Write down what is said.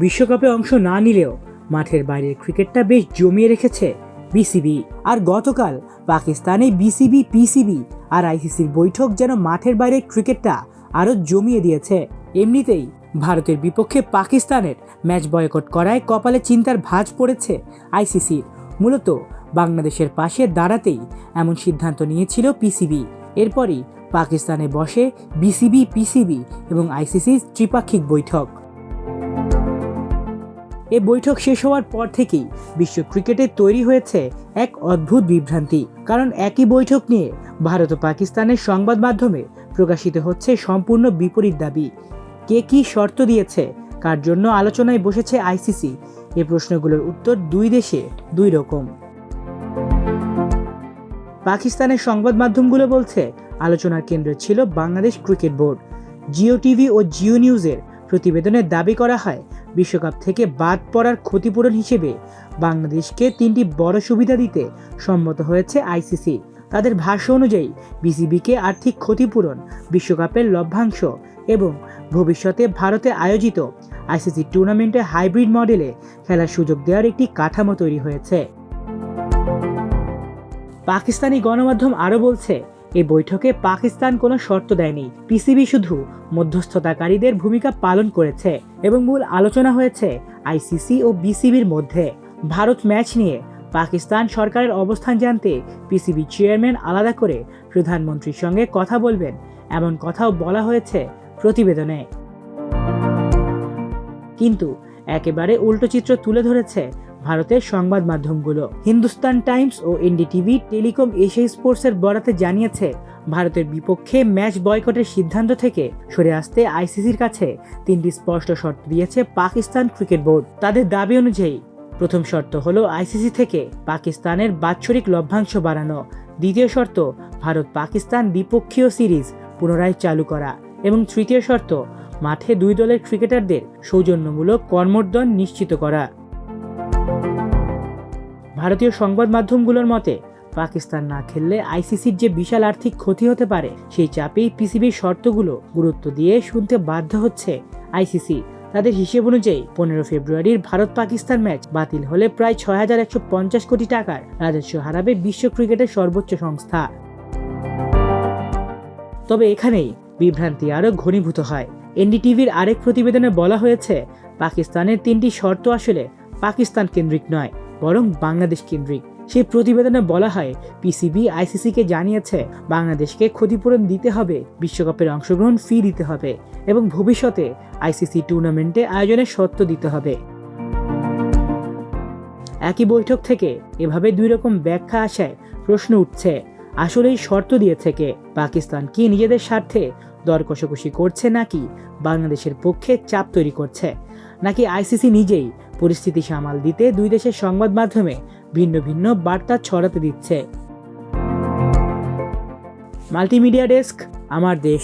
বিশ্বকাপে অংশ না নিলেও মাঠের বাইরের ক্রিকেটটা বেশ জমিয়ে রেখেছে বিসিবি। আর গতকাল পাকিস্তানে বিসিবি, পিসিবি আর আইসিসির বৈঠক যেন মাঠের বাইরের ক্রিকেটটা আরও জমিয়ে দিয়েছে। এমনিতেই ভারতের বিপক্ষে পাকিস্তানের ম্যাচ বয়কট করায় কপালে চিন্তার ভাঁজ পড়েছে আইসিসির। মূলত বাংলাদেশের পাশে দাঁড়াতেই এমন সিদ্ধান্ত নিয়েছিল পিসিবি। এরপরই পাকিস্তানে বসে বিসিবি, পিসিবি এবং আইসিসির ত্রিপাক্ষিক বৈঠক। এই বৈঠক শেষ হওয়ার পর থেকেই বিশ্ব ক্রিকেটে তৈরি হয়েছে এক অদ্ভুত বিভ্রান্তি। কারণ একই বৈঠক নিয়ে ভারত ও পাকিস্তানের সংবাদ মাধ্যমে প্রকাশিত হচ্ছে সম্পূর্ণ বিপরীত দাবি। কে কী শর্ত দিয়েছে, কার জন্য আলোচনায় বসেছে আইসিসি, এই প্রশ্নগুলোর উত্তর দুই দেশে দুই রকম। পাকিস্তানের সংবাদ মাধ্যমগুলো বলছে আলোচনার কেন্দ্রে ছিল Bangladesh cricket board. Geo TV ও জিও নিউজের প্রতিবেদনে দাবি করা হয় বিশ্বকাপ থেকে বাদ পড়ার ক্ষতিপূরণ হিসেবে বাংলাদেশকে 3টি বড় সুবিধা দিতে সম্মত হয়েছে আইসিসি। তাদের ভাষ্য অনুযায়ী বিসিবিকে আর্থিক ক্ষতিপূরণ, বিশ্বকাপের লভ্যাংশ এবং ভবিষ্যতে ভারতে আয়োজিত আইসিসি টুর্নামেন্টে হাইব্রিড মডেলে খেলার সুযোগ দেওয়ার একটি কাঠামো তৈরি হয়েছে। পাকিস্তানি গণমাধ্যম আরও বলছে এই বৈঠকে পাকিস্তান কোনো শর্ত দেয়নি, পিসিবি শুধু মধ্যস্থতাকারীদের ভূমিকা পালন করেছে এবং মূল আলোচনা হয়েছে আইসিসি ও বিসিবির মধ্যে। ভারত ম্যাচ নিয়ে পাকিস্তান সরকারের অবস্থান জানতে পিসিবি চেয়ারম্যান আলাদা করে প্রধানমন্ত্রীর সঙ্গে কথা বলবেন, এমন কথাও বলা হয়েছে প্রতিবেদনে। কিন্তু একেবারে উল্টো চিত্র তুলে ধরেছে ভারতের সংবাদ মাধ্যমগুলো। হিন্দুস্তান টাইমস ও এনডিটিভি টেলিকম এশিয়া স্পোর্টসের বরাতে জানিয়েছে ভারতের বিপক্ষে ম্যাচ বয়কটের সিদ্ধান্ত থেকে সরে আসতে আইসিসির কাছে 3টি স্পষ্ট শর্ত দিয়েছে পাকিস্তান ক্রিকেট বোর্ড। তাদের দাবি অনুযায়ী প্রথম শর্ত হলো আইসিসি থেকে পাকিস্তানের বাৎসরিক লভ্যাংশ বাড়ানো, দ্বিতীয় শর্ত ভারত পাকিস্তান দ্বিপক্ষীয় সিরিজ পুনরায় চালু করা এবং তৃতীয় শর্ত মাঠে 2 দলের ক্রিকেটারদের সৌজন্যমূলক কর্মোদ্যম নিশ্চিত করা। ভারতীয় সংবাদ মাধ্যমগুলোর মতে পাকিস্তান না খেললে আইসিসির যে বিশাল আর্থিক ক্ষতি হতে পারে সেই চাপেই পিসিবির শর্তগুলো গুরুত্ব দিয়ে শুনতে বাধ্য হচ্ছে আইসিসি। তাদের হিসেব অনুযায়ী 15 ফেব্রুয়ারির ভারত পাকিস্তান ম্যাচ বাতিল হলে প্রায় 6,150 কোটি টাকার রাজস্ব হারাবে বিশ্ব ক্রিকেটের সর্বোচ্চ সংস্থা। তবে এখানেই বিভ্রান্তি আরও ঘনীভূত হয়। এনডিটিভির আরেক প্রতিবেদনে বলা হয়েছে পাকিস্তানের 3টি শর্ত আসলে পাকিস্তান কেন্দ্রিক নয়, বরং বাংলাদেশ কেন্দ্রিক। সেই প্রতিবেদনে বলা হয় পিসিবি আইসিসিকে জানিয়েছে বাংলাদেশকে ক্ষতিপূরণ দিতে হবে, বিশ্বকাপের অংশগ্রহণ ফি দিতে হবে এবং ভবিষ্যতে আইসিসি টুর্নামেন্টে আয়োজনের শর্ত দিতে হবে। একই বৈঠক থেকে এভাবে 2 রকম ব্যাখ্যা আসায় প্রশ্ন উঠছে, আসলেই শর্ত দিয়েছে কে? পাকিস্তান কি নিজেদের স্বার্থে দর কষাকষি করছে, নাকি বাংলাদেশের পক্ষে চাপ তৈরি করছে, নাকি আইসিসি নিজেই পরিস্থিতি সামাল দিতে 2 দেশের সংবাদ মাধ্যমে ভিন্ন ভিন্ন বার্তা ছড়াতে দিচ্ছে? মাল্টিমিডিয়া ডেস্ক, আমার দেশ।